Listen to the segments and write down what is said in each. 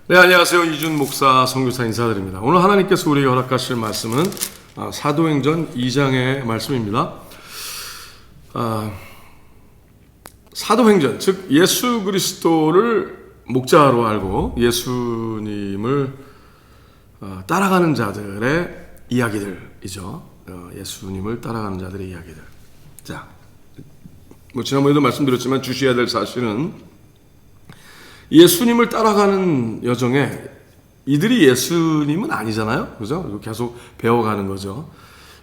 네, 안녕하세요. 이준 목사 선교사 인사드립니다. 오늘 하나님께서 우리에게 허락하실 말씀은 사도행전 2장의 말씀입니다. 사도행전, 즉 예수 그리스도를 목자로 알고 예수님을 따라가는 자들의 이야기들이죠. 예수님을 따라가는 자들의 이야기들. 자, 지난번에도 말씀드렸지만 주셔야 될 사실은 예수님을 따라가는 여정에 이들이 예수님은 아니잖아요. 그죠? 그리고 계속 배워가는 거죠.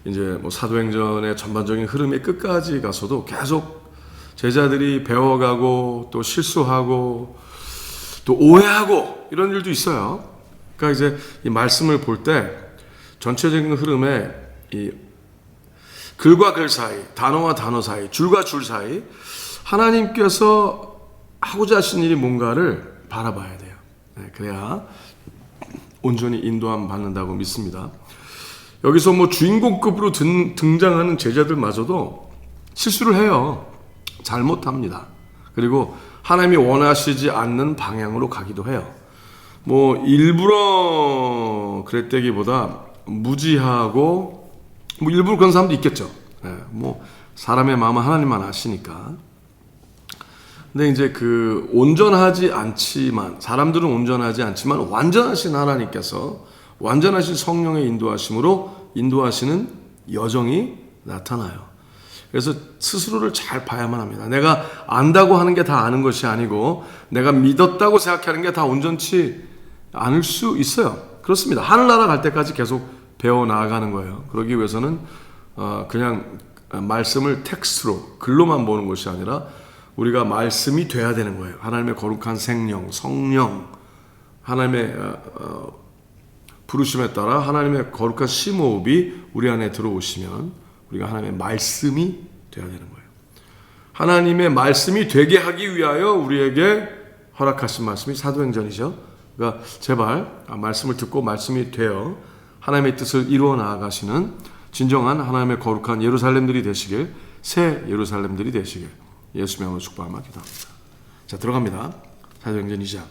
이제 사도행전의 전반적인 흐름의 끝까지 가서도 계속 제자들이 배워가고 또 실수하고 또 오해하고 이런 일도 있어요. 그러니까 이제 이 말씀을 볼 때 전체적인 흐름에 이 글과 글 사이, 단어와 단어 사이, 줄과 줄 사이 하나님께서 하고자 하신 일이 뭔가를 바라봐야 돼요. 그래야 온전히 인도함 받는다고 믿습니다. 여기서 주인공급으로 등장하는 제자들마저도 실수를 해요. 잘못합니다. 그리고 하나님이 원하시지 않는 방향으로 가기도 해요. 일부러 그랬다기보다 무지하고 일부러 그런 사람도 있겠죠. 사람의 마음은 하나님만 아시니까. 근데 이제 온전하지 않지만, 사람들은 온전하지 않지만 완전하신 하나님께서 완전하신 성령의 인도하심으로 인도하시는 여정이 나타나요. 그래서 스스로를 잘 봐야만 합니다. 내가 안다고 하는 게 다 아는 것이 아니고 내가 믿었다고 생각하는 게 다 온전치 않을 수 있어요. 그렇습니다. 하늘나라 갈 때까지 계속 배워 나아가는 거예요. 그러기 위해서는 그냥 말씀을 텍스트로, 글로만 보는 것이 아니라 우리가 말씀이 돼야 되는 거예요. 하나님의 거룩한 생명, 성령, 하나님의 부르심에 따라 하나님의 거룩한 심호흡이 우리 안에 들어오시면 우리가 하나님의 말씀이 돼야 되는 거예요. 하나님의 말씀이 되게 하기 위하여 우리에게 허락하신 말씀이 사도행전이죠. 그러니까 제발 말씀을 듣고 말씀이 되어 하나님의 뜻을 이루어 나아가시는 진정한 하나님의 거룩한 예루살렘들이 되시길, 새 예루살렘들이 되시길 예수 명으로 축복하며 기도합니다. 자, 들어갑니다. 사도행전 2장.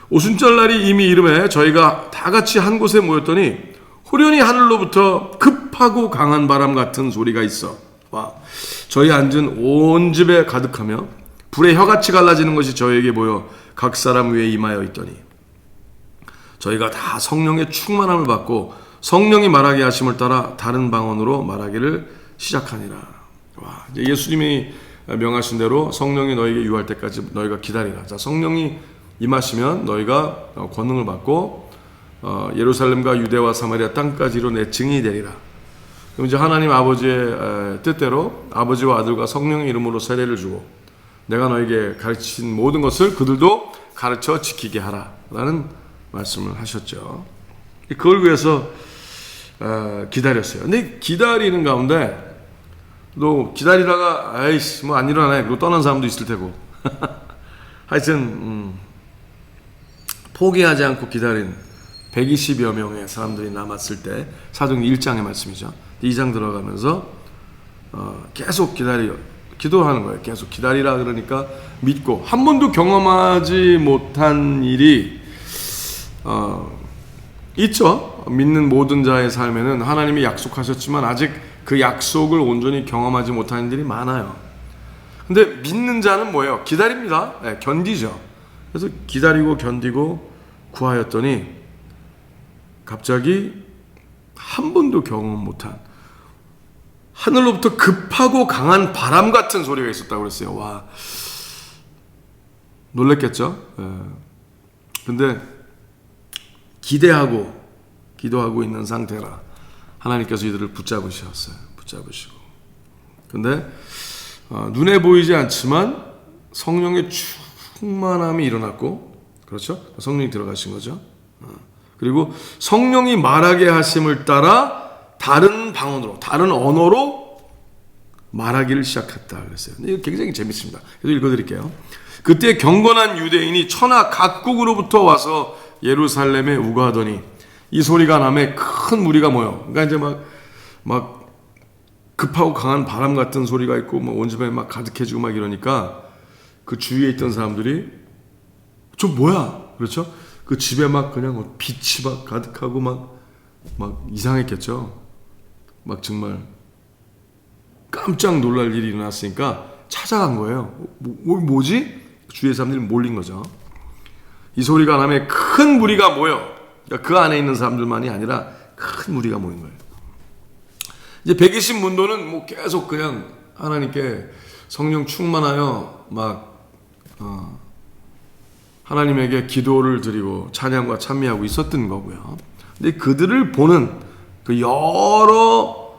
오순절날이 이미 이름에 저희가 다 같이 한 곳에 모였더니 후련히 하늘로부터 급하고 강한 바람 같은 소리가 있어 저희 앉은 온 집에 가득하며 불의 혀같이 갈라지는 것이 저에게 보여 각 사람 위에 임하여 있더니 저희가 다 성령의 충만함을 받고 성령이 말하게 하심을 따라 다른 방언으로 말하기를 시작하니라. 이제 예수님이 명하신 대로 성령이 너에게 유할 때까지 너희가 기다리라. 자, 성령이 임하시면 너희가 권능을 받고 예루살렘과 유대와 사마리아 땅까지로 내 증인이 되리라. 그럼 이제 하나님 아버지의 뜻대로 아버지와 아들과 성령의 이름으로 세례를 주고 내가 너에게 가르친 모든 것을 그들도 가르쳐 지키게 하라 라는 말씀을 하셨죠. 그걸 위해서 기다렸어요. 근데 기다리는 가운데 또 기다리다가 아이씨 안 일어나네 그리고 떠난 사람도 있을 테고 하여튼 포기하지 않고 기다린 120여 명의 사람들이 남았을 때 사도행전 1장의 말씀이죠. 2장 들어가면서 계속 기도하는 거예요. 계속 기다리라 그러니까 믿고 한 번도 경험하지 못한 일이 있죠. 믿는 모든 자의 삶에는 하나님이 약속하셨지만 아직 그 약속을 온전히 경험하지 못하는 일이 많아요. 근데 믿는 자는 뭐예요? 기다립니다. 네, 견디죠. 그래서 기다리고 견디고 구하였더니 갑자기 한 번도 경험 못한 하늘로부터 급하고 강한 바람 같은 소리가 있었다고 그랬어요. 와, 놀랬겠죠? 근데 기대하고 기도하고 있는 상태라 하나님께서 이들을 붙잡으시고 근데 눈에 보이지 않지만 성령의 충만함이 일어났고, 그렇죠? 성령이 들어가신 거죠. 그리고 성령이 말하게 하심을 따라 다른 방언으로, 다른 언어로 말하기를 시작했다 그랬어요. 이거 굉장히 재밌습니다. 그래서 읽어드릴게요. 그때 경건한 유대인이 천하 각국으로부터 와서 예루살렘에 우거하더니 이 소리가 나매 큰 무리가 모여. 그러니까 이제 막 급하고 강한 바람 같은 소리가 있고 온 집에 막 가득해지고 막 이러니까 그 주위에 있던 사람들이 저 뭐야? 그렇죠? 그 집에 막 그냥 빛이 막 가득하고 막 이상했겠죠. 막 정말 깜짝 놀랄 일이 일어났으니까 찾아간 거예요. 뭐지? 주위의 사람들이 몰린 거죠. 이 소리가 나면 큰 무리가 모여, 그러니까 그 안에 있는 사람들만이 아니라 큰 무리가 모인 거예요. 이제 120문도는 뭐 계속 그냥 하나님께 성령 충만하여 하나님에게 기도를 드리고 찬양과 찬미하고 있었던 거고요. 근데 그들을 보는 그 여러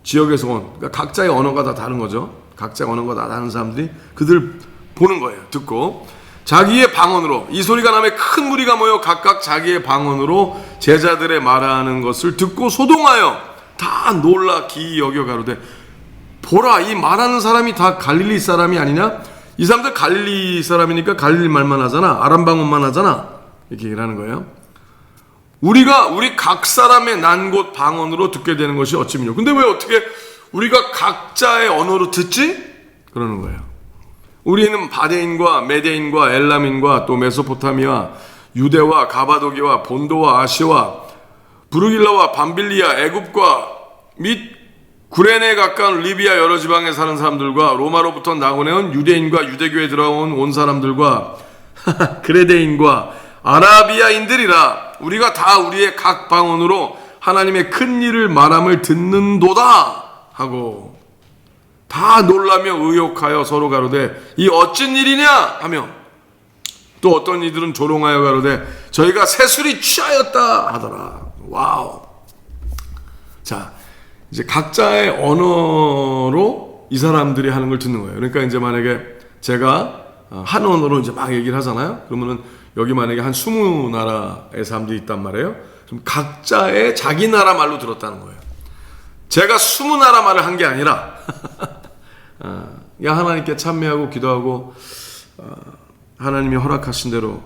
지역에서 온, 그러니까 각자의 언어가 다 다른 거죠. 각자의 언어가 다 다른 사람들이 그들 보는 거예요. 듣고 자기의 방언으로, 이 소리가 나면 큰 무리가 모여 각각 자기의 방언으로 제자들의 말하는 것을 듣고 소동하여 다 놀라 기이 여겨 가로되, 보라, 이 말하는 사람이 다 갈릴리 사람이 아니냐? 이 사람들 갈릴리 사람이니까 갈릴리 말만 하잖아, 아람 방언만 하잖아, 이렇게 얘기를 하는 거예요. 우리 각 사람의 난 곳 방언으로 듣게 되는 것이 어찌미뇨. 근데 왜 어떻게 우리가 각자의 언어로 듣지? 그러는 거예요. 우리는 바데인과 메데인과 엘람인과 또 메소포타미아, 유대와 가바도기와 본도와 아시아와 부르길라와 밤빌리아, 애굽과 및 구레네에 가까운 리비아 여러 지방에 사는 사람들과 로마로부터 나오내온 유대인과 유대교에 들어온 온 사람들과 그레데인과 아라비아인들이라, 우리가 다 우리의 각 방언으로 하나님의 큰 일을 말함을 듣는도다 하고 다 놀라며 의욕하여 서로 가로되, 이 어찐 일이냐 하며, 또 어떤 이들은 조롱하여 가로되, 저희가 새술이 취하였다 하더라. 와우. 자, 이제 각자의 언어로 이 사람들이 하는 걸 듣는 거예요. 그러니까 이제 만약에 제가 한 언어로 이제 막 얘기를 하잖아요. 그러면은 여기 만약에 한 20나라의 사람들이 있단 말이에요. 그럼 각자의 자기 나라 말로 들었다는 거예요. 제가 20나라 말을 한 게 아니라 하나님께 찬미하고 기도하고 하나님이 허락하신 대로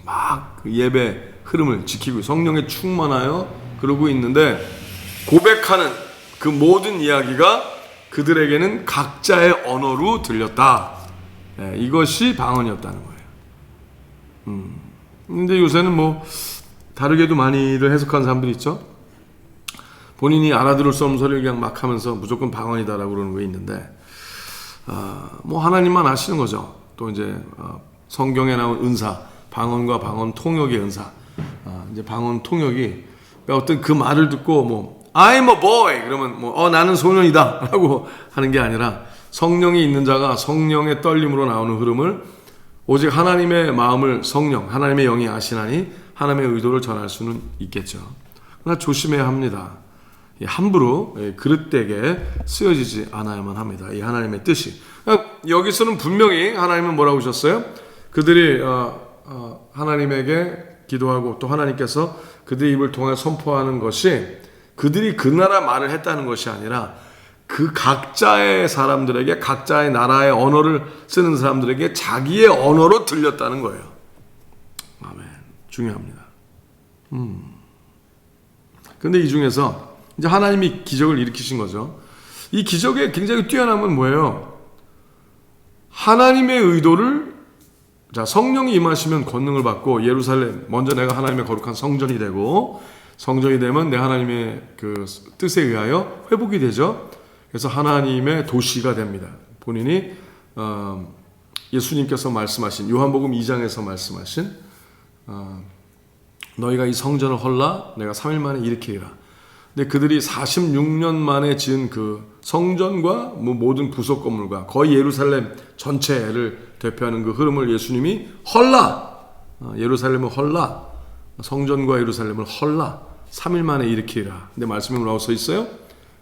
막 그 예배 흐름을 지키고 성령에 충만하여 그러고 있는데, 고백하는 그 모든 이야기가 그들에게는 각자의 언어로 들렸다. 이것이 방언이었다는 거예요. 근데 요새는 뭐 다르게도 많이들 해석하는 사람들이 있죠. 본인이 알아들을 수 없는 소리를 그냥 막 하면서 무조건 방언이다라고 그러는 게 있는데, 뭐 하나님만 아시는 거죠. 또 이제 성경에 나온 은사, 방언과 방언 통역의 은사, 이제 방언 통역이, 그러니까 어떤 그 말을 듣고 뭐 I'm a boy 그러면 뭐 나는 소년이다라고 하는 게 아니라, 성령이 있는 자가 성령의 떨림으로 나오는 흐름을 오직 하나님의 마음을 성령, 하나님의 영이 아시나니 하나님의 의도를 전할 수는 있겠죠. 그러나 조심해야 합니다. 함부로 그릇되게 쓰여지지 않아야만 합니다. 이 하나님의 뜻이. 여기서는 분명히 하나님은 뭐라고 하셨어요? 그들이 하나님에게 기도하고 또 하나님께서 그들의 입을 통해 선포하는 것이 그들이 그 나라 말을 했다는 것이 아니라 그 각자의 사람들에게, 각자의 나라의 언어를 쓰는 사람들에게 자기의 언어로 들렸다는 거예요. 아멘. 중요합니다. 근데 이 중에서 이제 하나님이 기적을 일으키신 거죠. 이 기적의 굉장히 뛰어남은 뭐예요? 하나님의 의도를, 자, 성령이 임하시면 권능을 받고 예루살렘, 먼저 내가 하나님의 거룩한 성전이 되고, 성전이 되면 내 하나님의 그 뜻에 의하여 회복이 되죠. 그래서 하나님의 도시가 됩니다. 본인이 예수님께서 말씀하신 요한복음 2장에서 말씀하신 너희가 이 성전을 헐라 내가 3일 만에 일으키리라. 근데 그들이 46년 만에 지은 그 성전과 뭐 모든 부속 건물과 거의 예루살렘 전체를 대표하는 그 흐름을 예수님이 헐라, 예루살렘을 헐라, 성전과 예루살렘을 헐라 3일 만에 일으키리라. 근데 말씀에 뭐라고 써 있어요?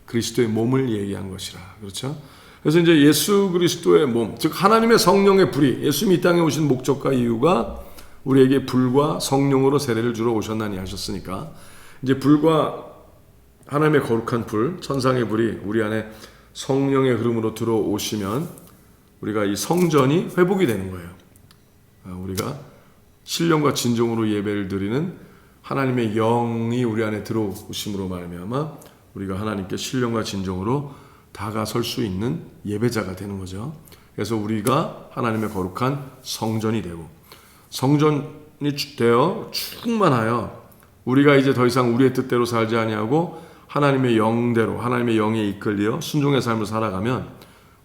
그리스도의 몸을 얘기한 것이라. 그렇죠? 그래서 이제 예수 그리스도의 몸, 즉 하나님의 성령의 불이, 예수님이 이 땅에 오신 목적과 이유가 우리에게 불과 성령으로 세례를 주러 오셨나니 하셨으니까, 이제 불과 하나님의 거룩한 불, 천상의 불이 우리 안에 성령의 흐름으로 들어오시면 우리가 이 성전이 회복이 되는 거예요. 우리가 신령과 진정으로 예배를 드리는 하나님의 영이 우리 안에 들어오심으로 말미암아 우리가 하나님께 신령과 진정으로 다가설 수 있는 예배자가 되는 거죠. 그래서 우리가 하나님의 거룩한 성전이 되고, 성전이 되어 충만하여 우리가 이제 더 이상 우리의 뜻대로 살지 아니하고 하나님의 영대로 하나님의 영에 이끌려 순종의 삶을 살아가면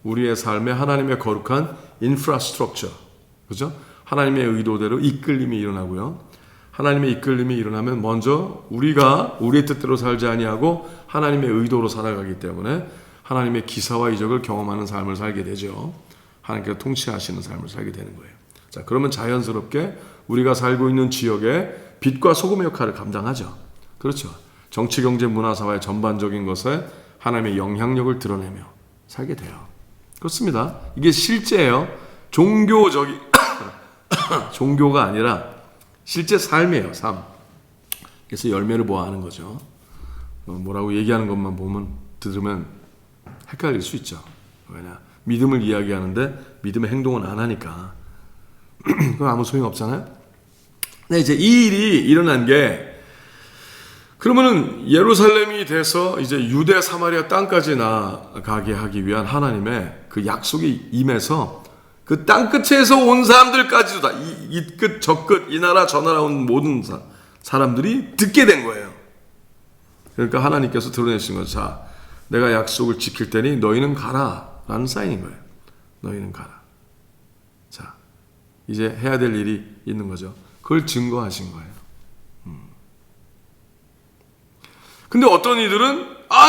우리의 삶에 하나님의 거룩한 인프라스트럭처, 그죠? 하나님의 의도대로 이끌림이 일어나고요. 하나님의 이끌림이 일어나면 먼저 우리가 우리의 뜻대로 살지 아니하고 하나님의 의도로 살아가기 때문에 하나님의 기사와 이적을 경험하는 삶을 살게 되죠. 하나님께서 통치하시는 삶을 살게 되는 거예요. 자, 그러면 자연스럽게 우리가 살고 있는 지역에 빛과 소금의 역할을 감당하죠. 그렇죠. 정치, 경제, 문화, 사회 전반적인 것에 하나님의 영향력을 드러내며 살게 돼요. 그렇습니다. 이게 실제예요. 종교가 아니라 실제 삶이에요. 삶. 그래서 열매를 보아하는 거죠. 뭐라고 얘기하는 것만 들으면 헷갈릴 수 있죠. 왜냐? 믿음을 이야기하는데 믿음의 행동은 안 하니까 그건 아무 소용 없잖아요. 근데 이제 이 일이 일어난 게 그러면은 예루살렘이 돼서 이제 유대 사마리아 땅까지 나가게 하기 위한 하나님의 그 약속이 임해서 그 땅 끝에서 온 사람들까지도 다 이 끝 저 끝 이 나라 저 나라 온 모든 사람들이 듣게 된 거예요. 그러니까 하나님께서 드러내신 거죠. 자, 내가 약속을 지킬 테니 너희는 가라 라는 사인인 거예요. 너희는 가라. 자, 이제 해야 될 일이 있는 거죠. 그걸 증거하신 거예요. 근데 어떤 이들은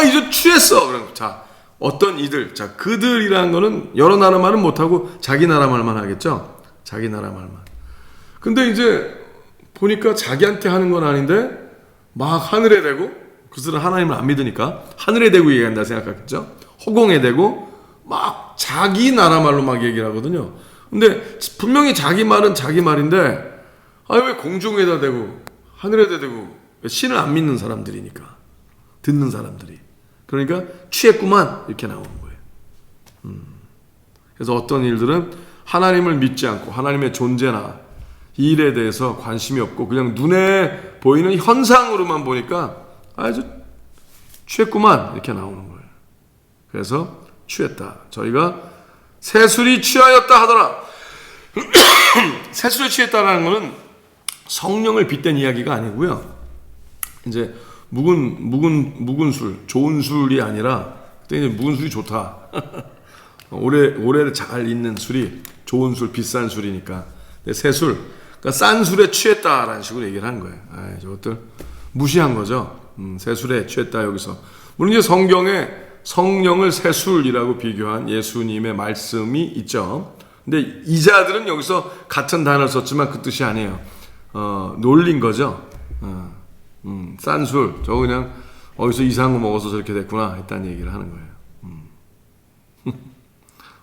이제 취했어. 그럼 자, 어떤 이들, 자, 그들이라는 거는 여러 나라 말은 못하고 자기 나라 말만 하겠죠. 자기 나라 말만. 근데 이제 보니까 자기한테 하는 건 아닌데 막 하늘에 대고, 그들은 하나님을 안 믿으니까 하늘에 대고 얘기한다 생각하겠죠. 허공에 대고 막 자기 나라 말로 막 얘기를 하거든요. 근데 분명히 자기 말은 자기 말인데 왜 공중에다 대고 하늘에다 대고, 신을 안 믿는 사람들이니까, 듣는 사람들이. 그러니까 취했구만 이렇게 나오는 거예요. 그래서 어떤 일들은 하나님을 믿지 않고 하나님의 존재나 이 일에 대해서 관심이 없고 그냥 눈에 보이는 현상으로만 보니까 아주 취했구만 이렇게 나오는 거예요. 그래서 취했다. 저희가 새술이 취하였다 하더라. 새술이 취했다라는 것은 성령을 빗댄 이야기가 아니고요. 이제 묵은 술, 좋은 술이 아니라 그때 이제 묵은 술이 좋다. 오래 잘 있는 술이 좋은 술, 비싼 술이니까. 새 술, 그러니까 싼 술에 취했다라는 식으로 얘기를 하는 거예요. 저것들 무시한 거죠. 새 술에 취했다 여기서. 물론 이제 성경에 성령을 새 술이라고 비교한 예수님의 말씀이 있죠. 근데 이자들은 여기서 같은 단어를 썼지만 그 뜻이 아니에요. 놀린 거죠. 싼 술, 저거 그냥 어디서 이상한 거 먹어서 저렇게 됐구나 했다는 얘기를 하는 거예요.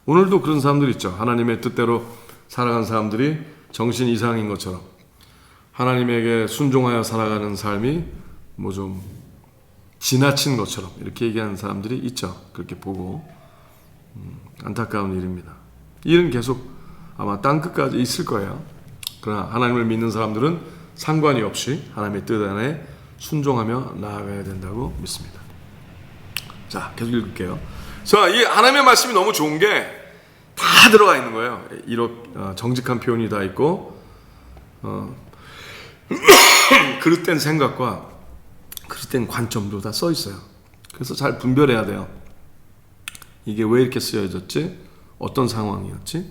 오늘도 그런 사람들 있죠. 하나님의 뜻대로 살아간 사람들이 정신 이상인 것처럼 하나님에게 순종하여 살아가는 삶이 뭐 좀 지나친 것처럼 이렇게 얘기하는 사람들이 있죠. 그렇게 보고 안타까운 일입니다. 이 일은 계속 아마 땅끝까지 있을 거예요. 그러나 하나님을 믿는 사람들은 상관이 없이 하나님의 뜻 안에 순종하며 나아가야 된다고 믿습니다. 자, 계속 읽을게요. 자, 이 하나님의 말씀이 너무 좋은 게 다 들어가 있는 거예요. 이렇게 정직한 표현이 다 있고 그릇된 생각과 그릇된 관점도 다 써 있어요. 그래서 잘 분별해야 돼요. 이게 왜 이렇게 쓰여졌지? 어떤 상황이었지?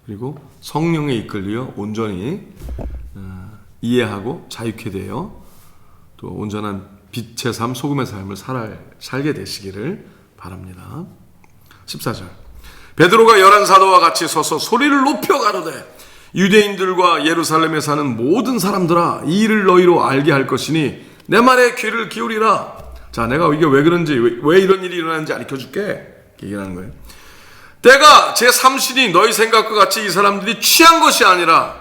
그리고 성령에 이끌려 온전히 이해하고 자유케 되어 또 온전한 빛의 삶, 소금의 삶을 살게 되시기를 바랍니다. 14절. 베드로가 11사도와 같이 서서 소리를 높여 가로되 유대인들과 예루살렘에 사는 모든 사람들아, 이 일을 너희로 알게 할 것이니 내 말에 귀를 기울이라. 자, 내가 이게 왜 그런지, 왜 이런 일이 일어나는지 알려줄게. 얘기하는 거예요. 때가 제3신이 너희 생각과 같이 이 사람들이 취한 것이 아니라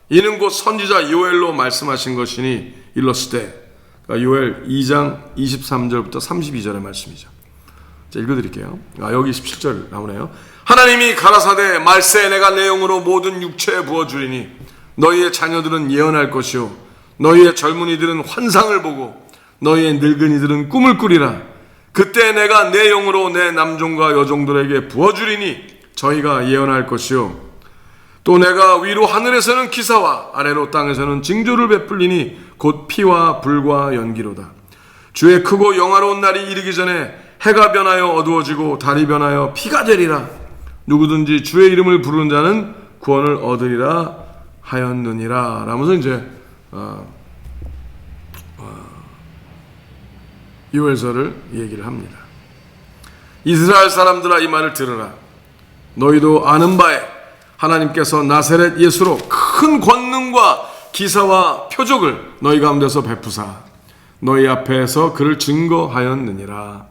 이는 곧 선지자 요엘로 말씀하신 것이니 일렀으되. 그러니까 요엘 2장 23절부터 32절의 말씀이죠. 자, 읽어드릴게요. 여기 17절 나오네요. 하나님이 가라사대 말세 내가 내 영으로 모든 육체에 부어주리니 너희의 자녀들은 예언할 것이요 너희의 젊은이들은 환상을 보고 너희의 늙은이들은 꿈을 꾸리라. 그때 내가 내 영으로 내 남종과 여종들에게 부어주리니 저희가 예언할 것이요 또 내가 위로 하늘에서는 기사와 아래로 땅에서는 징조를 베풀리니 곧 피와 불과 연기로다. 주의 크고 영화로운 날이 이르기 전에 해가 변하여 어두워지고 달이 변하여 피가 되리라. 누구든지 주의 이름을 부르는 자는 구원을 얻으리라 하였느니라. 라면서 이제 요엘서를 얘기를 합니다. 이스라엘 사람들아, 이 말을 들으라. 너희도 아는 바에 하나님께서 나사렛 예수로 큰 권능과 기사와 표적을 너희 가운데서 베푸사 너희 앞에서 그를 증거하였느니라.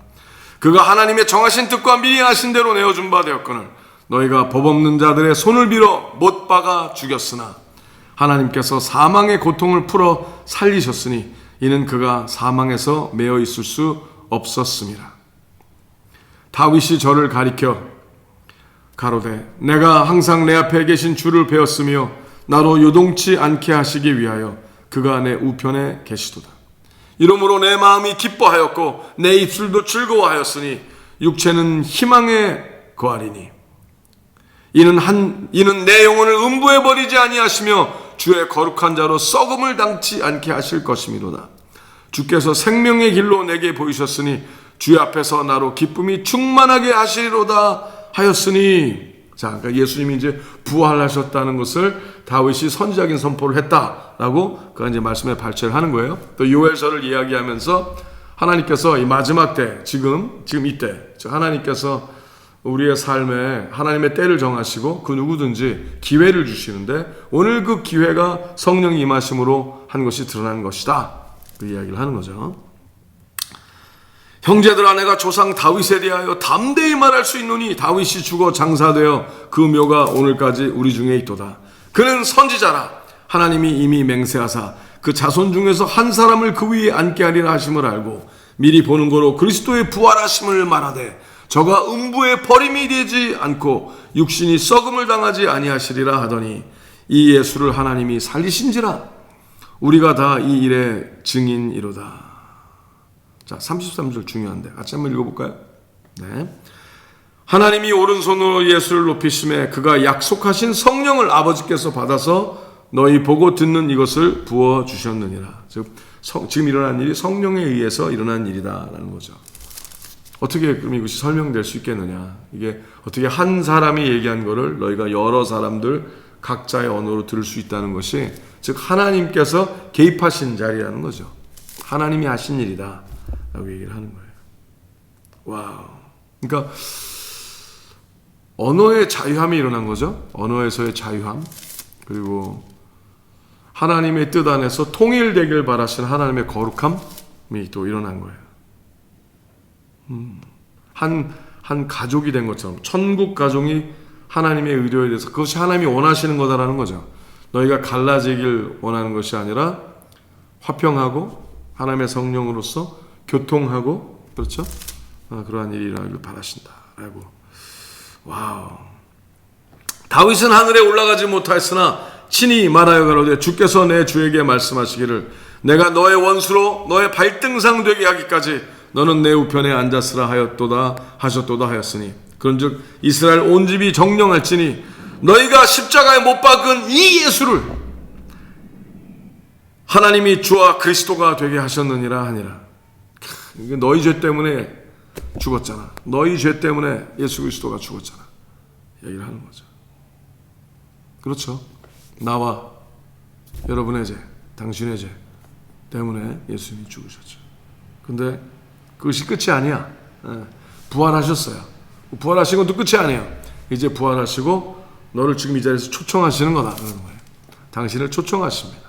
그가 하나님의 정하신 뜻과 미리 하신 대로 내어준 바 되었거늘 너희가 법 없는 자들의 손을 빌어 못 박아 죽였으나 하나님께서 사망의 고통을 풀어 살리셨으니 이는 그가 사망에서 매어 있을 수 없었습니다. 다윗이 저를 가리켜 가로되 내가 항상 내 앞에 계신 주를 배웠으며 나로 요동치 않게 하시기 위하여 그가 내 우편에 계시도다. 이러므로 내 마음이 기뻐하였고 내 입술도 즐거워하였으니 육체는 희망에 거하리니 이는 내 영혼을 음부에 버리지 아니하시며 주의 거룩한 자로 썩음을 당치 않게 하실 것이미로다. 주께서 생명의 길로 내게 보이셨으니 주의 앞에서 나로 기쁨이 충만하게 하시리로다 하였으니. 자, 그러니까 예수님이 이제 부활하셨다는 것을 다윗이 선지적인 선포를 했다라고 그가 이제 말씀에 발췌를 하는 거예요. 또 요엘서를 이야기하면서 하나님께서 이 마지막 때, 지금 이때, 하나님께서 우리의 삶에 하나님의 때를 정하시고 그 누구든지 기회를 주시는데 오늘 그 기회가 성령이 임하심으로 한 것이 드러나는 것이다. 그 이야기를 하는 거죠. 형제들아, 내가 조상 다윗에 대하여 담대히 말할 수 있노니 다윗이 죽어 장사되어 그 묘가 오늘까지 우리 중에 있도다. 그는 선지자라. 하나님이 이미 맹세하사 그 자손 중에서 한 사람을 그 위에 앉게 하리라 하심을 알고 미리 보는 거로 그리스도의 부활하심을 말하되 저가 음부에 버림이 되지 않고 육신이 썩음을 당하지 아니하시리라 하더니 이 예수를 하나님이 살리신지라. 우리가 다 이 일의 증인이로다. 자, 33절 중요한데 같이 한번 읽어볼까요? 네. 하나님이 오른손으로 예수를 높이심에 그가 약속하신 성령을 아버지께서 받아서 너희 보고 듣는 이것을 부어주셨느니라. 즉 지금 일어난 일이 성령에 의해서 일어난 일이다라는 거죠. 어떻게 그럼 이것이 설명될 수 있겠느냐. 이게 어떻게 한 사람이 얘기한 거를 너희가 여러 사람들 각자의 언어로 들을 수 있다는 것이 즉 하나님께서 개입하신 자리라는 거죠. 하나님이 하신 일이다 라고 얘기를 하는 거예요. 와우. 그러니까 언어의 자유함이 일어난 거죠. 언어에서의 자유함. 그리고 하나님의 뜻 안에서 통일되길 바라시는 하나님의 거룩함이 또 일어난 거예요. 한 가족이 된 것처럼 천국 가족이 하나님의 의도에 대해서 그것이 하나님이 원하시는 거다라는 거죠. 너희가 갈라지길 원하는 것이 아니라 화평하고 하나님의 성령으로서 교통하고 그렇죠? 그러한 일이 일어나길 바라신다라고. 와우. 다윗은 하늘에 올라가지 못하였으나 친히 말하여 가로되 주께서 내 주에게 말씀하시기를 내가 너의 원수로 너의 발등상 되게 하기까지 너는 내 우편에 앉았으라 하셨도다 하였으니 그런즉 이스라엘 온 집이 정령할지니 너희가 십자가에 못 박은 이 예수를 하나님이 주와 그리스도가 되게 하셨느니라 하니라. 너희 죄 때문에 죽었잖아. 너희 죄 때문에 예수 그리스도가 죽었잖아. 얘기를 하는 거죠. 그렇죠. 나와 여러분의 죄, 당신의 죄 때문에 예수님이 죽으셨죠. 근데 그것이 끝이 아니야. 부활하셨어요. 부활하신 것도 끝이 아니에요. 이제 부활하시고 너를 지금 이 자리에서 초청하시는 거다. 그러는 거예요. 당신을 초청하십니다.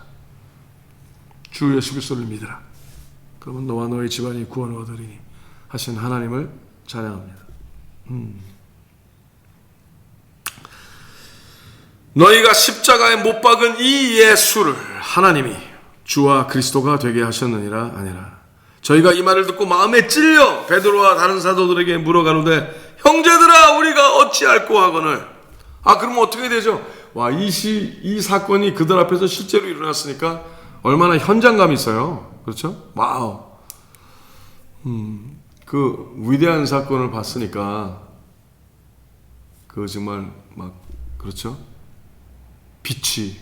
주 예수 그리스도를 믿으라. 그러면 너와 너의 집안이 구원을 얻으리니 하신 하나님을 찬양합니다. 너희가 십자가에 못 박은 이 예수를 하나님이 주와 그리스도가 되게 하셨느니라 아니라. 저희가 이 말을 듣고 마음에 찔려 베드로와 다른 사도들에게 물어가는데 형제들아 우리가 어찌할꼬 하거늘. 그러면 어떻게 되죠? 와, 이 사건이 그들 앞에서 실제로 일어났으니까 얼마나 현장감이 있어요. 그렇죠? 와우. 그 위대한 사건을 봤으니까 그 정말 막 그렇죠? 빛이,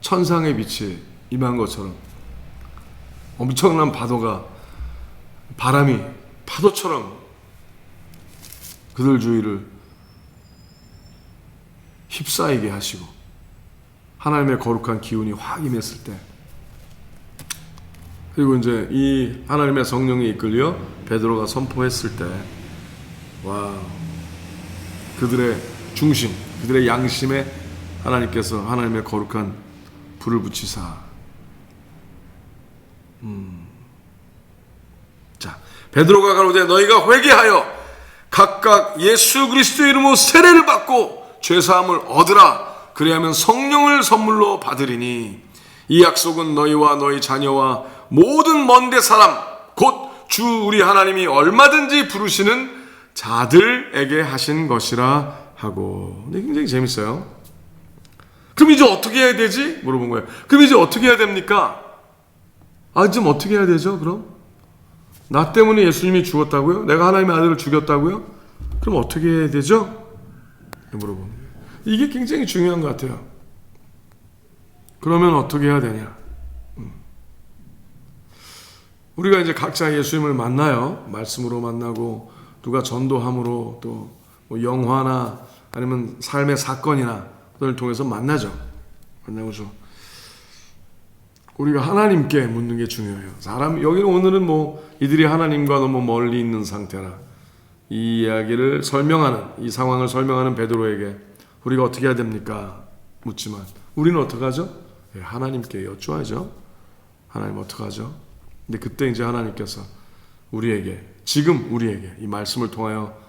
천상의 빛이 임한 것처럼 엄청난 바람이 파도처럼 그들 주위를 휩싸이게 하시고 하나님의 거룩한 기운이 확 임했을 때, 그리고 이제 이 하나님의 성령이 이끌려 베드로가 선포했을 때, 와, 그들의 중심, 그들의 양심에 하나님께서 하나님의 거룩한 불을 붙이사. 자, 베드로가 가로되 너희가 회개하여 각각 예수 그리스도의 이름으로 세례를 받고 죄사함을 얻으라. 그리하면 성령을 선물로 받으리니 이 약속은 너희와 너희 자녀와 모든 먼데 사람 곧 주 우리 하나님이 얼마든지 부르시는 자들에게 하신 것이라 하고. 근데 굉장히 재밌어요. 그럼 이제 어떻게 해야 되지? 물어본 거예요. 그럼 이제 어떻게 해야 됩니까? 지금 어떻게 해야 되죠? 그럼 나 때문에 예수님이 죽었다고요? 내가 하나님의 아들을 죽였다고요? 그럼 어떻게 해야 되죠? 물어보는 거예요. 이게 굉장히 중요한 것 같아요. 그러면 어떻게 해야 되냐? 우리가 이제 각자 예수님을 만나요. 말씀으로 만나고, 누가 전도함으로, 또 뭐 영화나 아니면 삶의 사건이나 그걸 통해서 만나죠. 만나고서 우리가 하나님께 묻는 게 중요해요. 여기는 오늘은 뭐 이들이 하나님과 너무 멀리 있는 상태라 이 이야기를 설명하는, 이 상황을 설명하는 베드로에게 우리가 어떻게 해야 됩니까? 묻지만 우리는 어떡하죠? 하나님께 여쭈어야죠. 하나님 어떡하죠? 근데 그때 이제 하나님께서 지금 우리에게 이 말씀을 통하여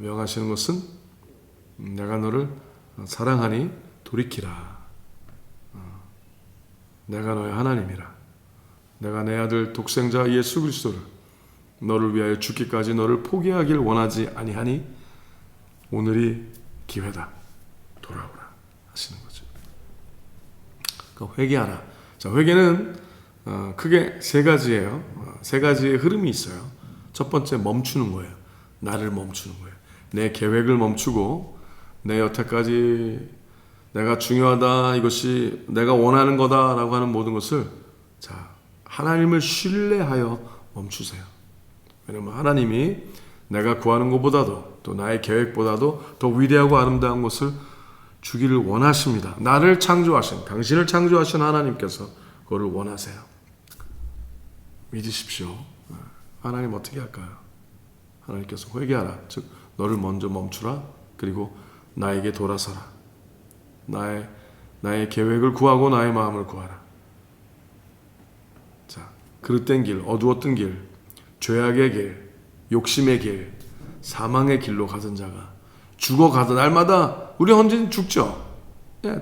명하시는 것은 내가 너를 사랑하니 돌이키라. 내가 너의 하나님이라. 내가 내 아들 독생자 예수 그리스도를 너를 위하여 죽기까지 너를 포기하길 원하지 아니하니 오늘이 기회다. 돌아오라 하시는 거죠. 그러니까 회개하라. 자, 회개는 크게 세 가지예요. 세 가지의 흐름이 있어요. 첫 번째, 멈추는 거예요. 나를 멈추는 거예요. 내 계획을 멈추고 내 여태까지 내가 중요하다, 이것이 내가 원하는 거다라고 하는 모든 것을 하나님을 신뢰하여 멈추세요. 왜냐하면 하나님이 내가 구하는 것보다도 또 나의 계획보다도 더 위대하고 아름다운 것을 주기를 원하십니다. 나를 창조하신, 당신을 창조하신 하나님께서 그거를 원하세요. 믿으십시오. 하나님 어떻게 할까요? 하나님께서 회개하라. 즉 너를 먼저 멈추라. 그리고 나에게 돌아서라. 나의 계획을 구하고 나의 마음을 구하라. 자, 그릇된 길, 어두웠던 길, 죄악의 길, 욕심의 길, 사망의 길로 가던 자가 죽어가던 날마다 우리 언제든 죽죠.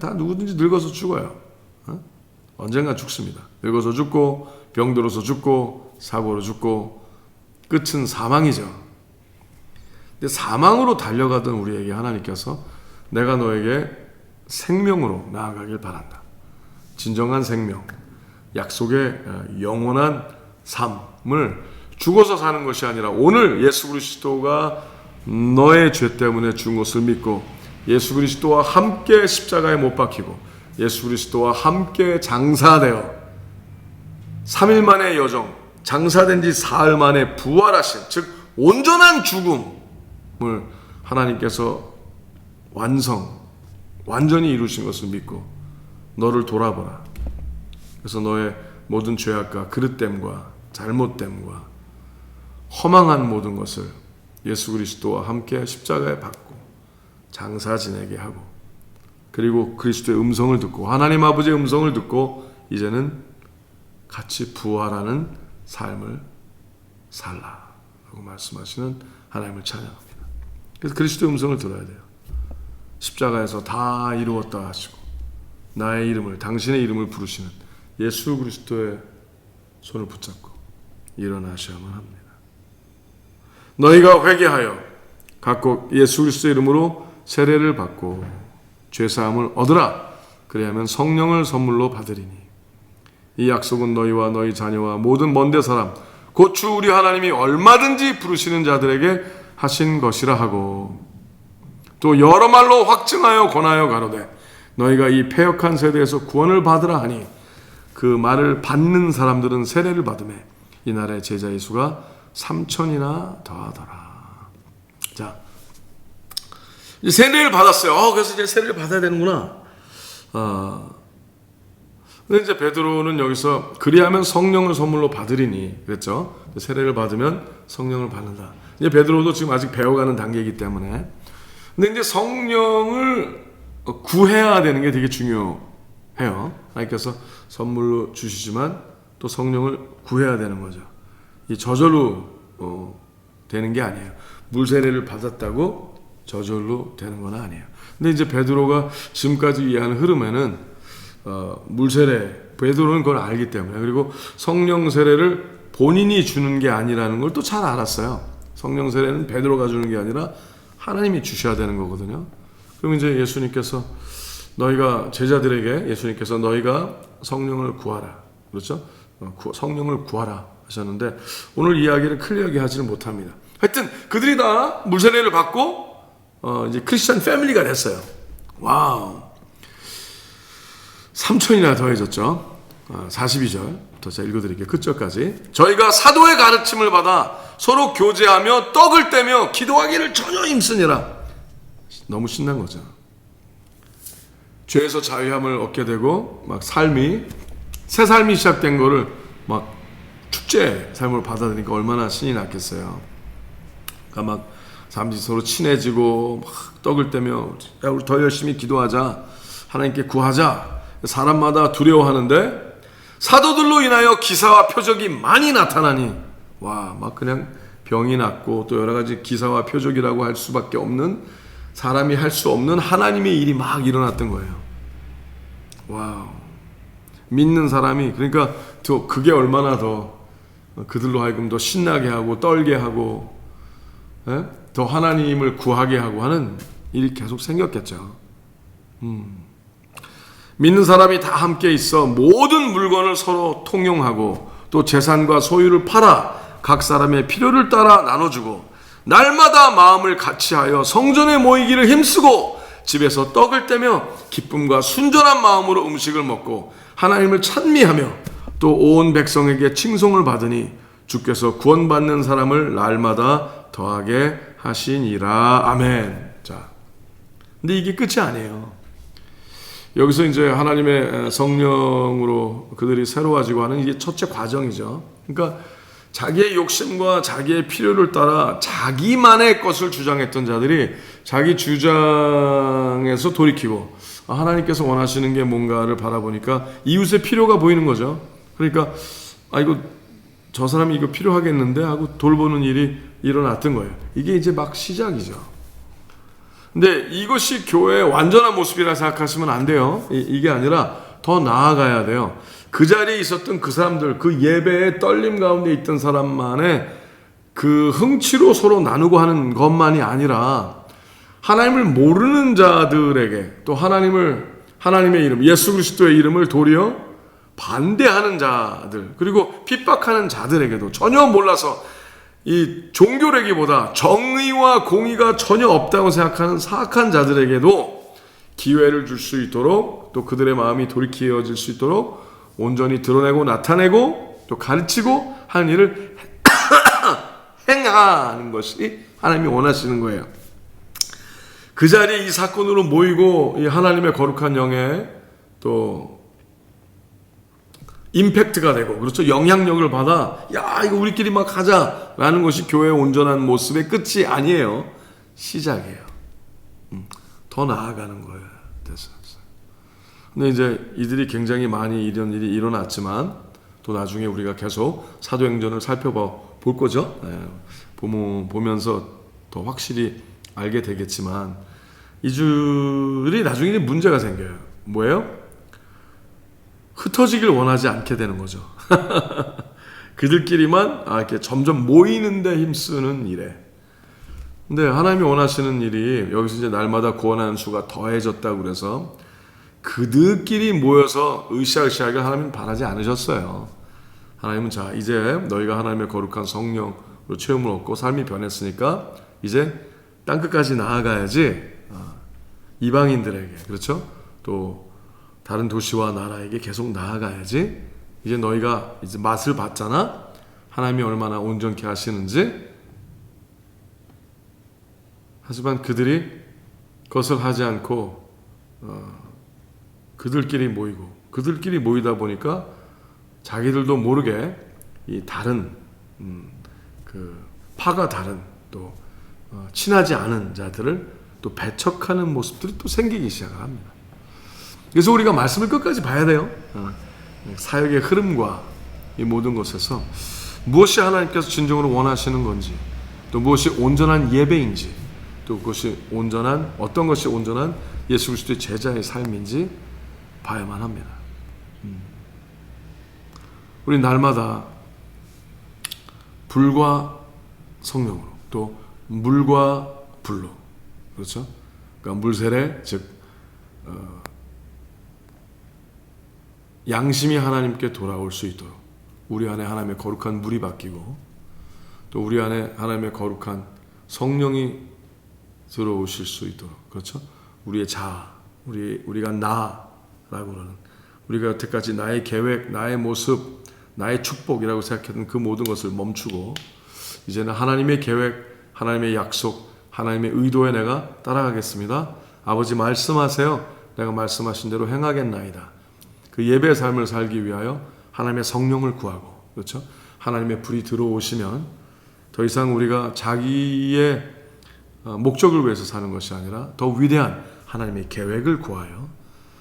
다 누구든지 늙어서 죽어요. 언젠가 죽습니다. 늙어서 죽고, 병들어서 죽고, 사고로 죽고, 끝은 사망이죠. 근데 사망으로 달려가던 우리에게 하나님께서 내가 너에게 생명으로 나아가길 바란다. 진정한 생명, 약속의 영원한 삶을 죽어서 사는 것이 아니라 오늘 예수 그리스도가 너의 죄 때문에 죽은 것을 믿고 예수 그리스도와 함께 십자가에 못 박히고 예수 그리스도와 함께 장사되어 3일 만의 여정, 장사된 지 사흘 만에 부활하신, 즉 온전한 죽음을 하나님께서 완전히 이루신 것을 믿고 너를 돌아보라. 그래서 너의 모든 죄악과 그릇됨과 잘못됨과 허망한 모든 것을 예수 그리스도와 함께 십자가에 박고 장사 지내게 하고, 그리고 그리스도의 음성을 듣고 하나님 아버지의 음성을 듣고 이제는 같이 부활하는 삶을 살라 라고 말씀하시는 하나님을 찬양합니다. 그래서 그리스도의 음성을 들어야 돼요. 십자가에서 다 이루었다 하시고 나의 이름을, 당신의 이름을 부르시는 예수 그리스도의 손을 붙잡고 일어나셔야만 합니다. 너희가 회개하여 각각 예수 그리스도의 이름으로 세례를 받고 죄사함을 얻으라. 그리하면 성령을 선물로 받으리니 이 약속은 너희와 너희 자녀와 모든 먼데 사람 곧 주 우리 하나님이 얼마든지 부르시는 자들에게 하신 것이라 하고, 또 여러 말로 확증하여 권하여 가로되 너희가 이 패역한 세대에서 구원을 받으라 하니 그 말을 받는 사람들은 세례를 받으매 이날에 제자의 수가 3,000이나 더하더라. 자, 이제 세례를 받았어요. 그래서 이제 세례를 받아야 되는구나. 근데 이제 베드로는 여기서 그리하면 성령을 선물로 받으리니 그랬죠. 세례를 받으면 성령을 받는다. 이제 베드로도 지금 아직 배워가는 단계이기 때문에. 근데 이제 성령을 구해야 되는 게 되게 중요해요. 하나님께서 선물로 주시지만 또 성령을 구해야 되는 거죠. 이 저절로 되는 게 아니에요. 물세례를 받았다고 저절로 되는 건 아니에요. 근데 이제 베드로가 지금까지 이해하는 흐름에는 물세례, 베드로는 그걸 알기 때문에, 그리고 성령 세례를 본인이 주는 게 아니라는 걸 또 잘 알았어요. 성령 세례는 베드로가 주는 게 아니라 하나님이 주셔야 되는 거거든요. 그럼 이제 예수님께서 예수님께서 너희가 성령을 구하라. 그렇죠? 성령을 구하라 하셨는데 오늘 이야기를 클리어하게 하지는 못합니다. 하여튼 그들이 다 물세례를 받고 이제 크리스천 패밀리가 됐어요. 와우. 3,000이나 더해졌죠. 42절부터 제가 읽어드릴게요. 끝절까지. 저희가 사도의 가르침을 받아 서로 교제하며 떡을 떼며 기도하기를 전혀 힘쓰니라. 너무 신난 거죠. 죄에서 자유함을 얻게 되고 막 새 삶이 시작된 거를 막 축제 삶으로 받아들이니까 얼마나 신이 났겠어요. 그러니까 막 사람들이 서로 친해지고 막 떡을 떼며 야 우리 더 열심히 기도하자, 하나님께 구하자. 사람마다 두려워하는데 사도들로 인하여 기사와 표적이 많이 나타나니 와 막 그냥 병이 낫고 또 여러 가지 기사와 표적이라고 할 수밖에 없는, 사람이 할 수 없는 하나님의 일이 막 일어났던 거예요. 와우. 믿는 사람이, 그러니까 또 그게 얼마나 더 그들로 하여금 더 신나게 하고 떨게 하고 더 하나님을 구하게 하고 하는 일이 계속 생겼겠죠. 믿는 사람이 다 함께 있어 모든 물건을 서로 통용하고 또 재산과 소유를 팔아 각 사람의 필요를 따라 나눠주고 날마다 마음을 같이하여 성전에 모이기를 힘쓰고 집에서 떡을 떼며 기쁨과 순전한 마음으로 음식을 먹고 하나님을 찬미하며 또 온 백성에게 칭송을 받으니 주께서 구원받는 사람을 날마다 더하게 하시니라. 아멘. 자, 근데 이게 끝이 아니에요. 여기서 이제 하나님의 성령으로 그들이 새로워지고 하는 이게 첫째 과정이죠. 그러니까 자기의 욕심과 자기의 필요를 따라 자기만의 것을 주장했던 자들이 자기 주장에서 돌이키고 하나님께서 원하시는 게 뭔가를 바라보니까 이웃의 필요가 보이는 거죠. 그러니까 이거 저 사람이 이거 필요하겠는데 하고 돌보는 일이 일어났던 거예요. 이게 이제 막 시작이죠. 근데 이것이 교회의 완전한 모습이라 생각하시면 안 돼요. 이게 아니라 더 나아가야 돼요. 그 자리에 있었던 그 사람들, 그 예배의 떨림 가운데 있던 사람만의 그 흥치로 서로 나누고 하는 것만이 아니라 하나님을 모르는 자들에게 또 하나님의 이름, 예수 그리스도의 이름을 도리어 반대하는 자들, 그리고 핍박하는 자들에게도 전혀 몰라서 이 종교라기보다 정의와 공의가 전혀 없다고 생각하는 사악한 자들에게도 기회를 줄 수 있도록 또 그들의 마음이 돌이켜질 수 있도록 온전히 드러내고 나타내고 또 가르치고 하는 일을 행하는 것이 하나님이 원하시는 거예요. 그 자리에 이 사건으로 모이고 이 하나님의 거룩한 영에 또 임팩트가 되고, 그렇죠, 영향력을 받아 야 이거 우리끼리 막 하자라는 것이 교회의 온전한 모습의 끝이 아니에요. 시작이에요. 더 나아가는 거예요. 됐어요. 근데 이제 이들이 굉장히 많이 이런 일이 일어났지만 또 나중에 우리가 계속 사도행전을 살펴볼 거죠. 보면서 더 확실히 알게 되겠지만 이들이 나중에 문제가 생겨요. 뭐예요? 흩어지길 원하지 않게 되는 거죠. 그들끼리만 이렇게 점점 모이는데 힘쓰는 일에. 근데 하나님이 원하시는 일이 여기서 이제 날마다 구원하는 수가 더해졌다고 그래서 그들끼리 모여서 으쌰으쌰하게 하나님은 바라지 않으셨어요. 하나님은 자 이제 너희가 하나님의 거룩한 성령으로 체험을 얻고 삶이 변했으니까 이제 땅끝까지 나아가야지 이방인들에게, 그렇죠? 또 다른 도시와 나라에게 계속 나아가야지. 이제 너희가 이제 맛을 봤잖아. 하나님이 얼마나 온전케 하시는지. 하지만 그들이 그것을 하지 않고 그들끼리 모이다 보니까 자기들도 모르게 이 다른 그 파가 다른 또 친하지 않은 자들을 또 배척하는 모습들이 또 생기기 시작합니다. 그래서 우리가 말씀을 끝까지 봐야 돼요. 사역의 흐름과 이 모든 것에서 무엇이 하나님께서 진정으로 원하시는 건지, 또 무엇이 온전한 예배인지, 또 그것이 어떤 것이 온전한 예수 그리스도의 제자의 삶인지 봐야만 합니다. 우리 날마다 불과 성령으로, 또 물과 불로, 그렇죠? 그러니까 물세례, 즉 양심이 하나님께 돌아올 수 있도록 우리 안에 하나님의 거룩한 물이 바뀌고, 또 우리 안에 하나님의 거룩한 성령이 들어오실 수 있도록, 그렇죠? 우리의 자아, 우리가 나라고 그러는, 우리가 여태까지 나의 계획, 나의 모습, 나의 축복이라고 생각했던 그 모든 것을 멈추고 이제는 하나님의 계획, 하나님의 약속, 하나님의 의도에 내가 따라가겠습니다. 아버지 말씀하세요. 내가 말씀하신 대로 행하겠나이다. 그 예배의 삶을 살기 위하여 하나님의 성령을 구하고, 그렇죠? 하나님의 불이 들어오시면 더 이상 우리가 자기의 목적을 위해서 사는 것이 아니라 더 위대한 하나님의 계획을 구하여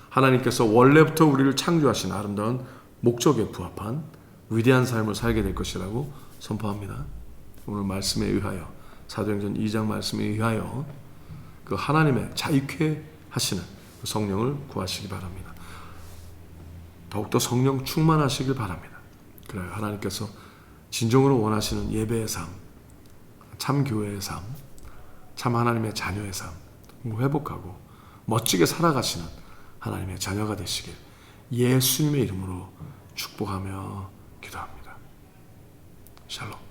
하나님께서 원래부터 우리를 창조하신 아름다운 목적에 부합한 위대한 삶을 살게 될 것이라고 선포합니다. 오늘 말씀에 의하여, 사도행전 2장 말씀에 의하여 그 하나님의 자유케 하시는 그 성령을 구하시기 바랍니다. 더욱더 성령 충만하시길 바랍니다. 그래야 하나님께서 진정으로 원하시는 예배의 삶, 참 교회의 삶, 참 하나님의 자녀의 삶 회복하고 멋지게 살아가시는 하나님의 자녀가 되시길 예수님의 이름으로 축복하며 기도합니다. 샬롬.